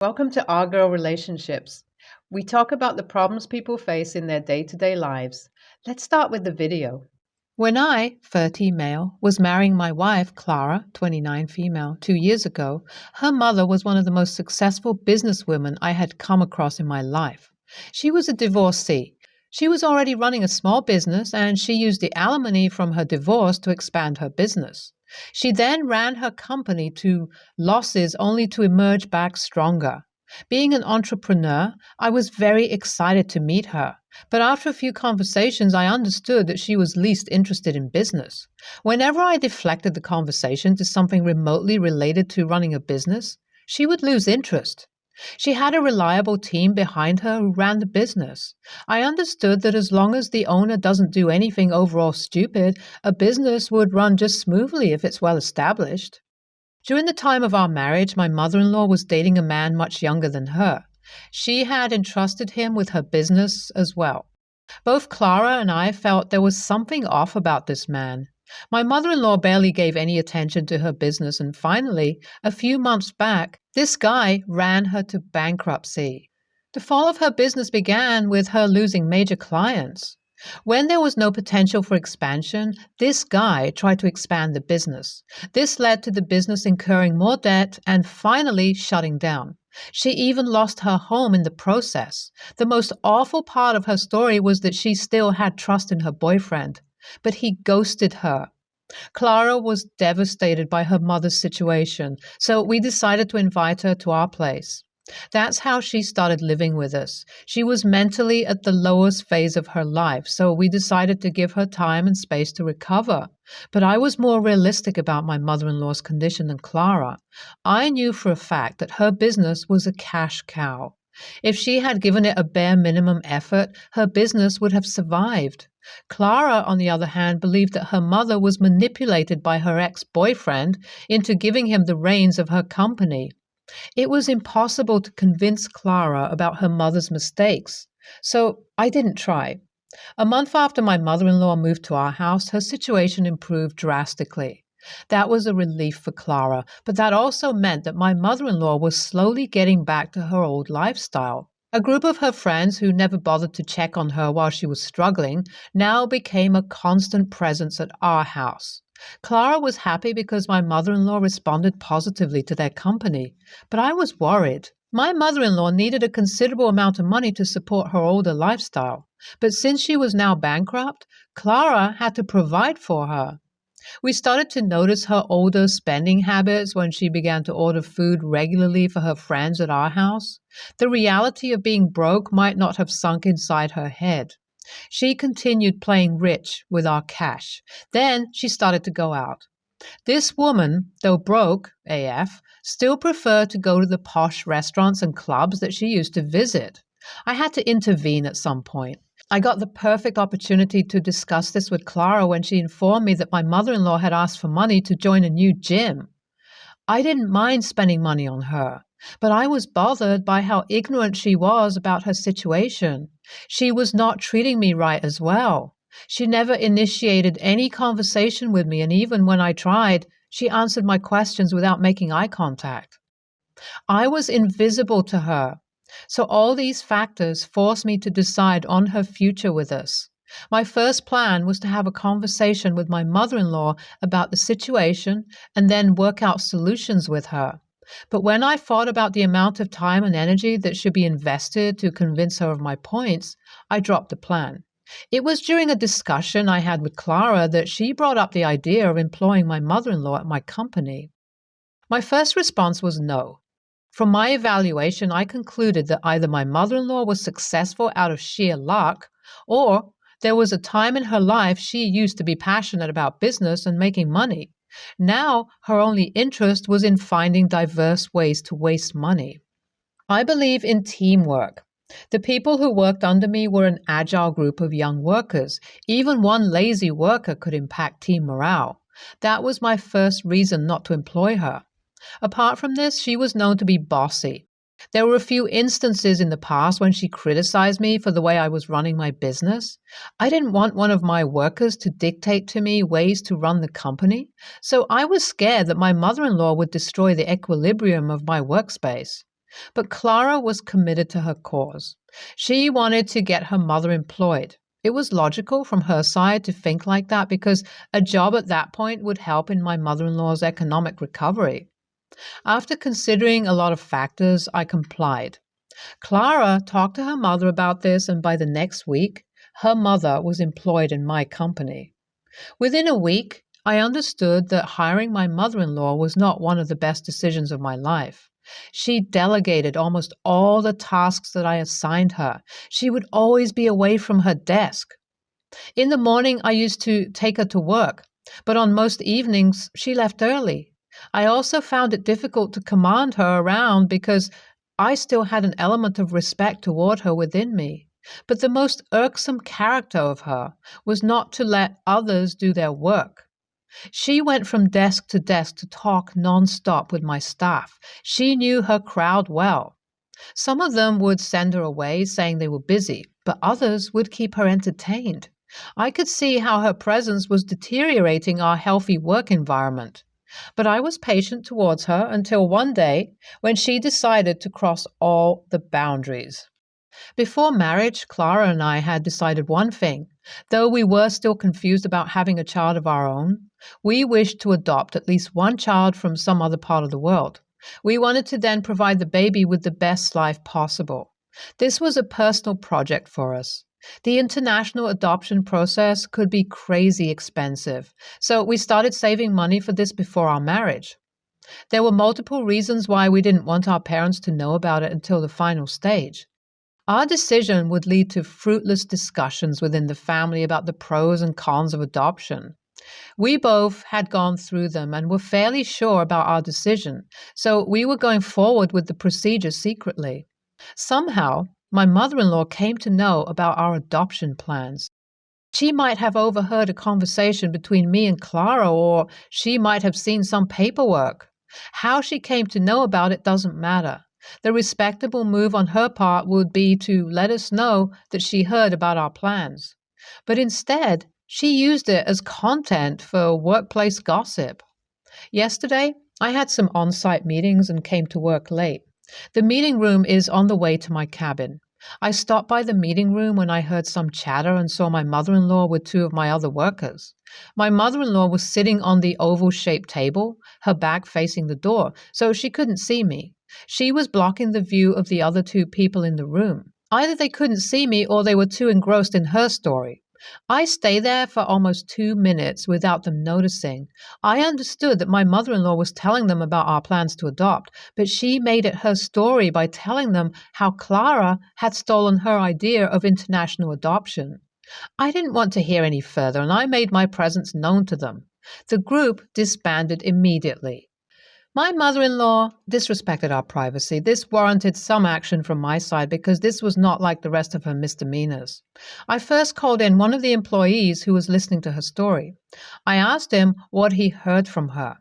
Welcome to Our Girl Relationships. We talk about the problems people face in their day-to-day lives. Let's start with the video. When I, 30 male, was marrying my wife, Clara, 29 female, 2 years ago, her mother was one of the most successful businesswomen I had come across in my life. She was a divorcee. She was already running a small business and she used the alimony from her divorce to expand her business. She then ran her company to losses only to emerge back stronger. Being an entrepreneur, I was very excited to meet her. But after a few conversations, I understood that she was least interested in business. Whenever I deflected the conversation to something remotely related to running a business, she would lose interest. She had a reliable team behind her who ran the business. I understood that as long as the owner doesn't do anything overall stupid, a business would run just smoothly if it's well established. During the time of our marriage, my mother-in-law was dating a man much younger than her. She had entrusted him with her business as well. Both Clara and I felt there was something off about this man. My mother-in-law barely gave any attention to her business, and finally, a few months back, this guy ran her to bankruptcy. The fall of her business began with her losing major clients. When there was no potential for expansion, this guy tried to expand the business. This led to the business incurring more debt and finally shutting down. She even lost her home in the process. The most awful part of her story was that she still had trust in her boyfriend, but he ghosted her. Clara was devastated by her mother's situation, so we decided to invite her to our place. That's how she started living with us. She was mentally at the lowest phase of her life, so we decided to give her time and space to recover. But I was more realistic about my mother-in-law's condition than Clara. I knew for a fact that her business was a cash cow. If she had given it a bare minimum effort, her business would have survived. Clara, on the other hand, believed that her mother was manipulated by her ex-boyfriend into giving him the reins of her company. It was impossible to convince Clara about her mother's mistakes, so I didn't try. A month after my mother-in-law moved to our house, her situation improved drastically. That was a relief for Clara, but that also meant that my mother-in-law was slowly getting back to her old lifestyle. A group of her friends who never bothered to check on her while she was struggling now became a constant presence at our house. Clara was happy because my mother-in-law responded positively to their company, but I was worried. My mother-in-law needed a considerable amount of money to support her older lifestyle, but since she was now bankrupt, Clara had to provide for her. We started to notice her older spending habits when she began to order food regularly for her friends at our house. The reality of being broke might not have sunk inside her head. She continued playing rich with our cash. Then she started to go out. This woman, though broke AF, still preferred to go to the posh restaurants and clubs that she used to visit. I had to intervene at some point. I got the perfect opportunity to discuss this with Clara when she informed me that my mother-in-law had asked for money to join a new gym. I didn't mind spending money on her, but I was bothered by how ignorant she was about her situation. She was not treating me right as well. She never initiated any conversation with me, and even when I tried, she answered my questions without making eye contact. I was invisible to her. So all these factors forced me to decide on her future with us. My first plan was to have a conversation with my mother-in-law about the situation and then work out solutions with her. But when I thought about the amount of time and energy that should be invested to convince her of my points, I dropped the plan. It was during a discussion I had with Clara that she brought up the idea of employing my mother-in-law at my company. My first response was no. From my evaluation, I concluded that either my mother-in-law was successful out of sheer luck, or there was a time in her life she used to be passionate about business and making money. Now, her only interest was in finding diverse ways to waste money. I believe in teamwork. The people who worked under me were an agile group of young workers. Even one lazy worker could impact team morale. That was my first reason not to employ her. Apart from this, she was known to be bossy. There were a few instances in the past when she criticized me for the way I was running my business. I didn't want one of my workers to dictate to me ways to run the company, so I was scared that my mother-in-law would destroy the equilibrium of my workspace. But Clara was committed to her cause. She wanted to get her mother employed. It was logical from her side to think like that because a job at that point would help in my mother-in-law's economic recovery. After considering a lot of factors, I complied. Clara talked to her mother about this, and by the next week, her mother was employed in my company. Within a week, I understood that hiring my mother-in-law was not one of the best decisions of my life. She delegated almost all the tasks that I assigned her. She would always be away from her desk. In the morning, I used to take her to work, but on most evenings, she left early. I also found it difficult to command her around because I still had an element of respect toward her within me. But the most irksome character of her was not to let others do their work. She went from desk to talk nonstop with my staff. She knew her crowd well. Some of them would send her away saying they were busy, but others would keep her entertained. I could see how her presence was deteriorating our healthy work environment. But I was patient towards her until one day when she decided to cross all the boundaries. Before marriage, Clara and I had decided one thing. Though we were still confused about having a child of our own, we wished to adopt at least one child from some other part of the world. We wanted to then provide the baby with the best life possible. This was a personal project for us. The international adoption process could be crazy expensive, so we started saving money for this before our marriage. There were multiple reasons why we didn't want our parents to know about it until the final stage. Our decision would lead to fruitless discussions within the family about the pros and cons of adoption. We both had gone through them and were fairly sure about our decision, so we were going forward with the procedure secretly. Somehow, my mother-in-law came to know about our adoption plans. She might have overheard a conversation between me and Clara, or she might have seen some paperwork. How she came to know about it doesn't matter. The respectable move on her part would be to let us know that she heard about our plans. But instead, she used it as content for workplace gossip. Yesterday, I had some on-site meetings and came to work late. The meeting room is on the way to my cabin. I stopped by the meeting room when I heard some chatter and saw my mother-in-law with two of my other workers. My mother-in-law was sitting on the oval-shaped table, her back facing the door, so she couldn't see me. She was blocking the view of the other two people in the room. Either they couldn't see me or they were too engrossed in her story. I stayed there for almost 2 minutes without them noticing. I understood that my mother-in-law was telling them about our plans to adopt, but she made it her story by telling them how Clara had stolen her idea of international adoption. I didn't want to hear any further, and I made my presence known to them. The group disbanded immediately. My mother-in-law disrespected our privacy. This warranted some action from my side because this was not like the rest of her misdemeanors. I first called in one of the employees who was listening to her story. I asked him what he heard from her.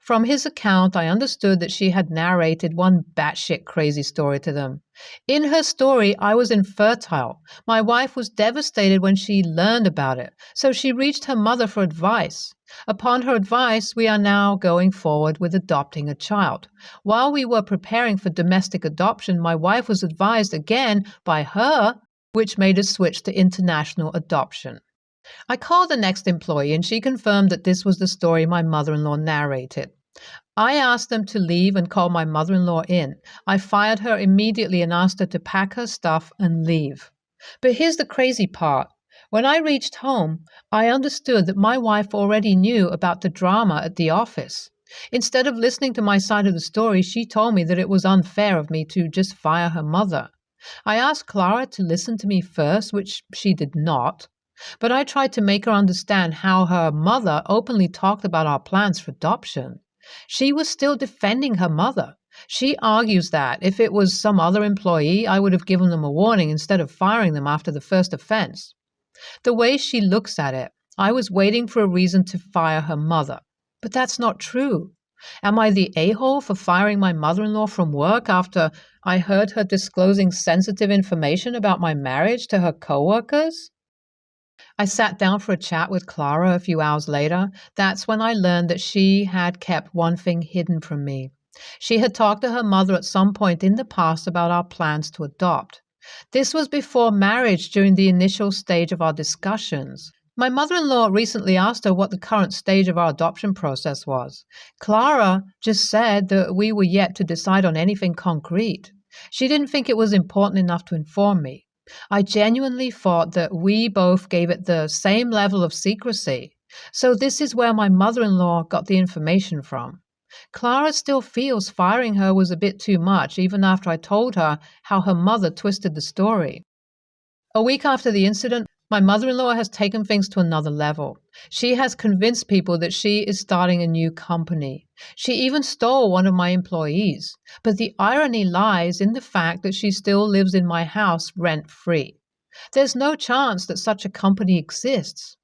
From his account, I understood that she had narrated one batshit crazy story to them. In her story, I was infertile. My wife was devastated when she learned about it, so she reached her mother for advice. Upon her advice, we are now going forward with adopting a child. While we were preparing for domestic adoption, my wife was advised again by her, which made us switch to international adoption. I called the next employee and she confirmed that this was the story my mother-in-law narrated. I asked them to leave and call my mother-in-law in. I fired her immediately and asked her to pack her stuff and leave. But here's the crazy part. When I reached home, I understood that my wife already knew about the drama at the office. Instead of listening to my side of the story, she told me that it was unfair of me to just fire her mother. I asked Clara to listen to me first, which she did not. But I tried to make her understand how her mother openly talked about our plans for adoption. She was still defending her mother. She argues that if it was some other employee, I would have given them a warning instead of firing them after the first offense. The way she looks at it, I was waiting for a reason to fire her mother. But that's not true. Am I the a-hole for firing my mother-in-law from work after I heard her disclosing sensitive information about my marriage to her coworkers? I sat down for a chat with Clara a few hours later. That's when I learned that she had kept one thing hidden from me. She had talked to her mother at some point in the past about our plans to adopt. This was before marriage during the initial stage of our discussions. My mother-in-law recently asked her what the current stage of our adoption process was. Clara just said that we were yet to decide on anything concrete. She didn't think it was important enough to inform me. I genuinely thought that we both gave it the same level of secrecy. So this is where my mother-in-law got the information from. Clara still feels firing her was a bit too much, even after I told her how her mother twisted the story. A week after the incident, my mother-in-law has taken things to another level. She has convinced people that she is starting a new company. She even stole one of my employees. But the irony lies in the fact that she still lives in my house rent-free. There's no chance that such a company exists.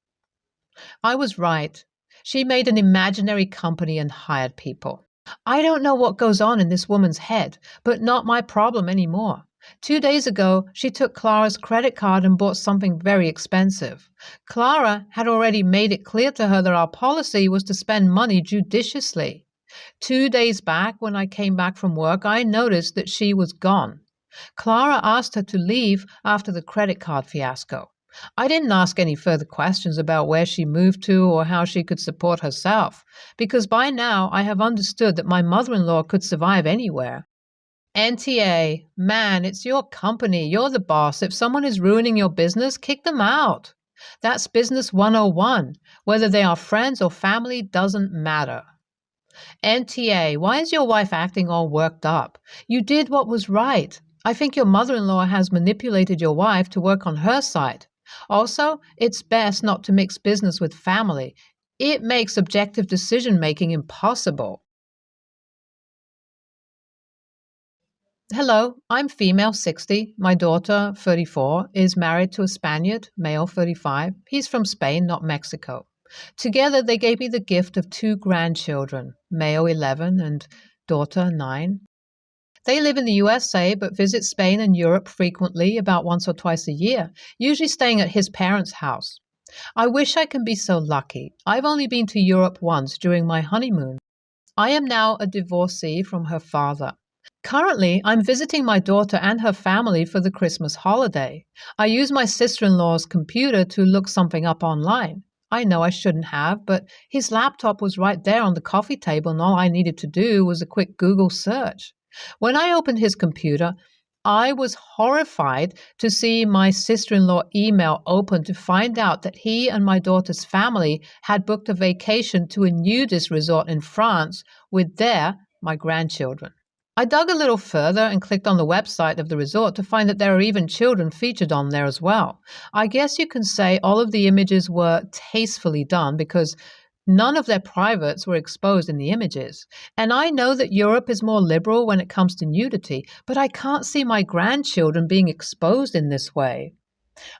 I was right. She made an imaginary company and hired people. I don't know what goes on in this woman's head, but not my problem anymore. 2 days ago, she took Clara's credit card and bought something very expensive. Clara had already made it clear to her that our policy was to spend money judiciously. 2 days back, when I came back from work, I noticed that she was gone. Clara asked her to leave after the credit card fiasco. I didn't ask any further questions about where she moved to or how she could support herself, because by now I have understood that my mother-in-law could survive anywhere. NTA, man, it's your company. You're the boss. If someone is ruining your business, kick them out. That's business 101. Whether they are friends or family doesn't matter. NTA, why is your wife acting all worked up? You did what was right. I think your mother-in-law has manipulated your wife to work on her side. Also, it's best not to mix business with family. It makes objective decision-making impossible. Hello, I'm female 60. My daughter, 34, is married to a Spaniard, male 35. He's from Spain, not Mexico. Together, they gave me the gift of 2 grandchildren, male 11 and daughter 9. They live in the USA but visit Spain and Europe frequently, about once or twice a year, usually staying at his parents' house. I wish I can be so lucky. I've only been to Europe once during my honeymoon. I am now a divorcee from her father. Currently, I'm visiting my daughter and her family for the Christmas holiday. I use my sister-in-law's computer to look something up online. I know I shouldn't have, but his laptop was right there on the coffee table and all I needed to do was a quick Google search. When I opened his computer, I was horrified to see my sister-in-law email open to find out that he and my daughter's family had booked a vacation to a nudist resort in France with my grandchildren. I dug a little further and clicked on the website of the resort to find that there are even children featured on there as well. I guess you can say all of the images were tastefully done because none of their privates were exposed in the images. And I know that Europe is more liberal when it comes to nudity, but I can't see my grandchildren being exposed in this way.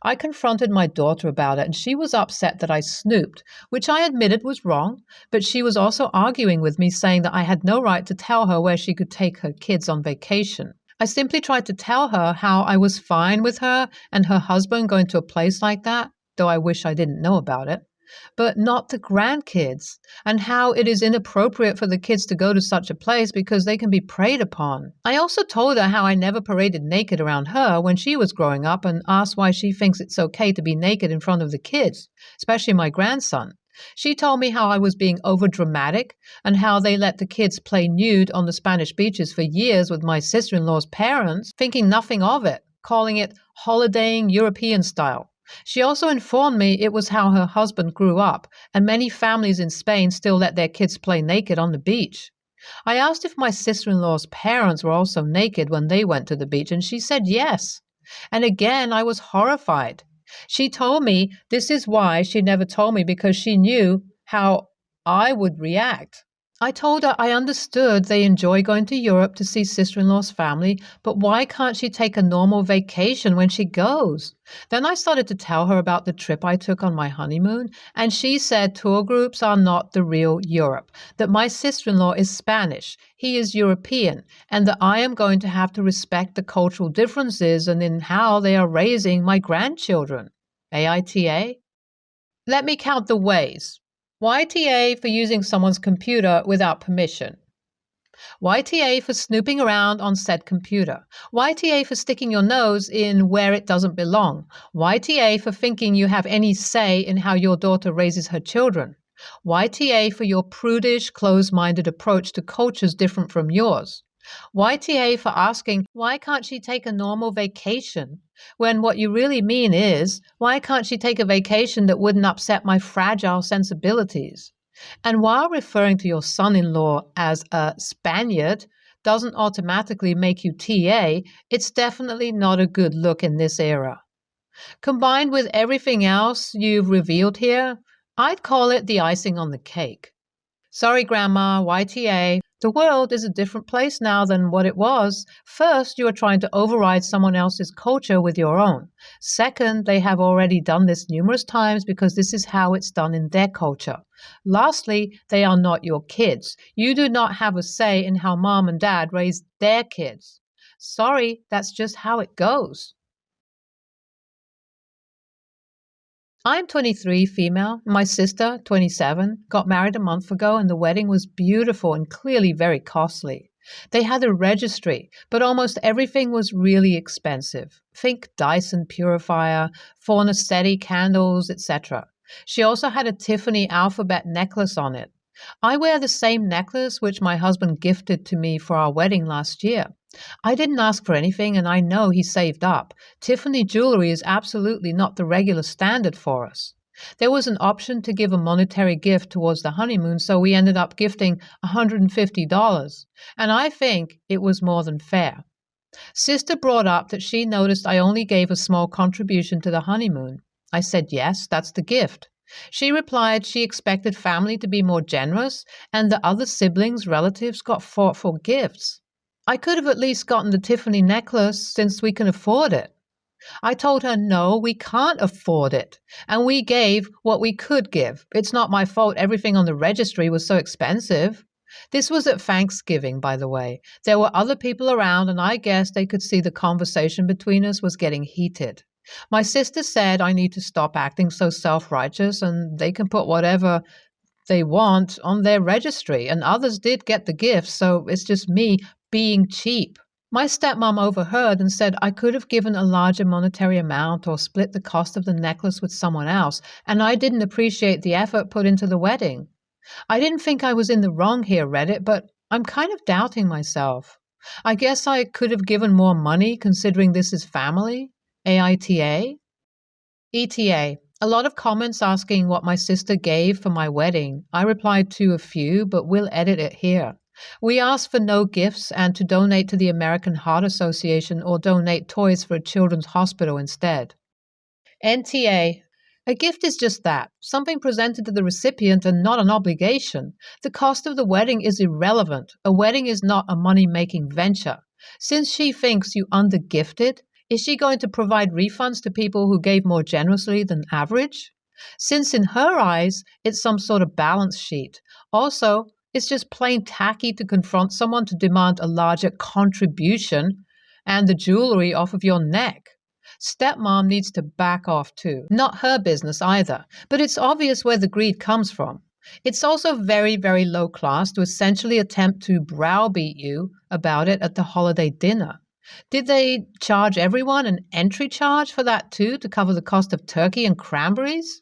I confronted my daughter about it, and she was upset that I snooped, which I admitted was wrong, but she was also arguing with me, saying that I had no right to tell her where she could take her kids on vacation. I simply tried to tell her how I was fine with her and her husband going to a place like that, though I wish I didn't know about it, but not the grandkids, and how it is inappropriate for the kids to go to such a place because they can be preyed upon. I also told her how I never paraded naked around her when she was growing up and asked why she thinks it's okay to be naked in front of the kids, especially my grandson. She told me how I was being overdramatic and how they let the kids play nude on the Spanish beaches for years with my sister-in-law's parents, thinking nothing of it, calling it holidaying European style. She also informed me it was how her husband grew up, and many families in Spain still let their kids play naked on the beach. I asked if my sister-in-law's parents were also naked when they went to the beach, and she said yes. And again, I was horrified. She told me this is why she never told me, because she knew how I would react. I told her I understood they enjoy going to Europe to see sister-in-law's family, but why can't she take a normal vacation when she goes? Then I started to tell her about the trip I took on my honeymoon, and she said tour groups are not the real Europe, that my sister-in-law is Spanish, he is European, and that I am going to have to respect the cultural differences and in how they are raising my grandchildren. AITA? Let me count the ways. YTA for using someone's computer without permission. YTA for snooping around on said computer. YTA for sticking your nose in where it doesn't belong. YTA for thinking you have any say in how your daughter raises her children. YTA for your prudish, closed-minded approach to cultures different from yours. YTA for asking, why can't she take a normal vacation? When what you really mean is, why can't she take a vacation that wouldn't upset my fragile sensibilities? And while referring to your son-in-law as a Spaniard doesn't automatically make you TA, it's definitely not a good look in this era. Combined with everything else you've revealed here, I'd call it the icing on the cake. Sorry, Grandma, YTA. The world is a different place now than what it was. First, you are trying to override someone else's culture with your own. Second, they have already done this numerous times because this is how it's done in their culture. Lastly, they are not your kids. You do not have a say in how mom and dad raise their kids. Sorry, that's just how it goes. I'm 23, female. My sister, 27, got married a month ago and the wedding was beautiful and clearly very costly. They had a registry, but almost everything was really expensive. Think Dyson purifier, Fornacetti candles, etc. She also had a Tiffany alphabet necklace on it. I wear the same necklace which my husband gifted to me for our wedding last year. I didn't ask for anything and I know he saved up. Tiffany jewelry is absolutely not the regular standard for us. There was an option to give a monetary gift towards the honeymoon, so we ended up gifting $150, and I think it was more than fair. Sister brought up that she noticed I only gave a small contribution to the honeymoon. I said, yes, that's the gift. She replied she expected family to be more generous and the other siblings, relatives got thoughtful gifts. I could have at least gotten the Tiffany necklace since we can afford it. I told her, no, we can't afford it. And we gave what we could give. It's not my fault everything on the registry was so expensive. This was at Thanksgiving, by the way. There were other people around and I guess they could see the conversation between us was getting heated. My sister said I need to stop acting so self-righteous and they can put whatever they want on their registry. And others did get the gifts, so it's just me being cheap. My stepmom overheard and said I could have given a larger monetary amount or split the cost of the necklace with someone else, and I didn't appreciate the effort put into the wedding. I didn't think I was in the wrong here, Reddit, but I'm kind of doubting myself. I guess I could have given more money considering this is family. AITA? ETA. A lot of comments asking what my sister gave for my wedding. I replied to a few, but we'll edit it here. We asked for no gifts and to donate to the American Heart Association or donate toys for a children's hospital instead. NTA. A gift is just that, something presented to the recipient and not an obligation. The cost of the wedding is irrelevant. A wedding is not a money-making venture. Since she thinks you under-gifted, is she going to provide refunds to people who gave more generously than average? Since in her eyes, it's some sort of balance sheet. Also, it's just plain tacky to confront someone to demand a larger contribution and the jewelry off of your neck. Stepmom needs to back off too. Not her business either, but it's obvious where the greed comes from. It's also very, very low class to essentially attempt to browbeat you about it at the holiday dinner. Did they charge everyone an entry charge for that too to cover the cost of turkey and cranberries?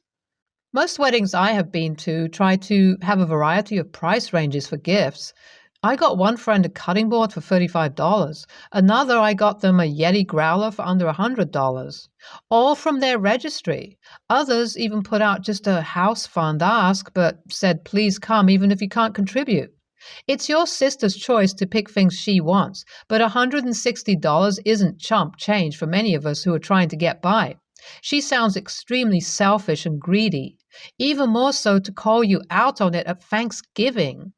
Most weddings I have been to try to have a variety of price ranges for gifts. I got one friend a cutting board for $35. Another, I got them a Yeti growler for under $100. All from their registry. Others even put out just a house fund ask, but said please come even if you can't contribute. It's your sister's choice to pick things she wants, but $160 isn't chump change for many of us who are trying to get by. She sounds extremely selfish and greedy, even more so to call you out on it at Thanksgiving.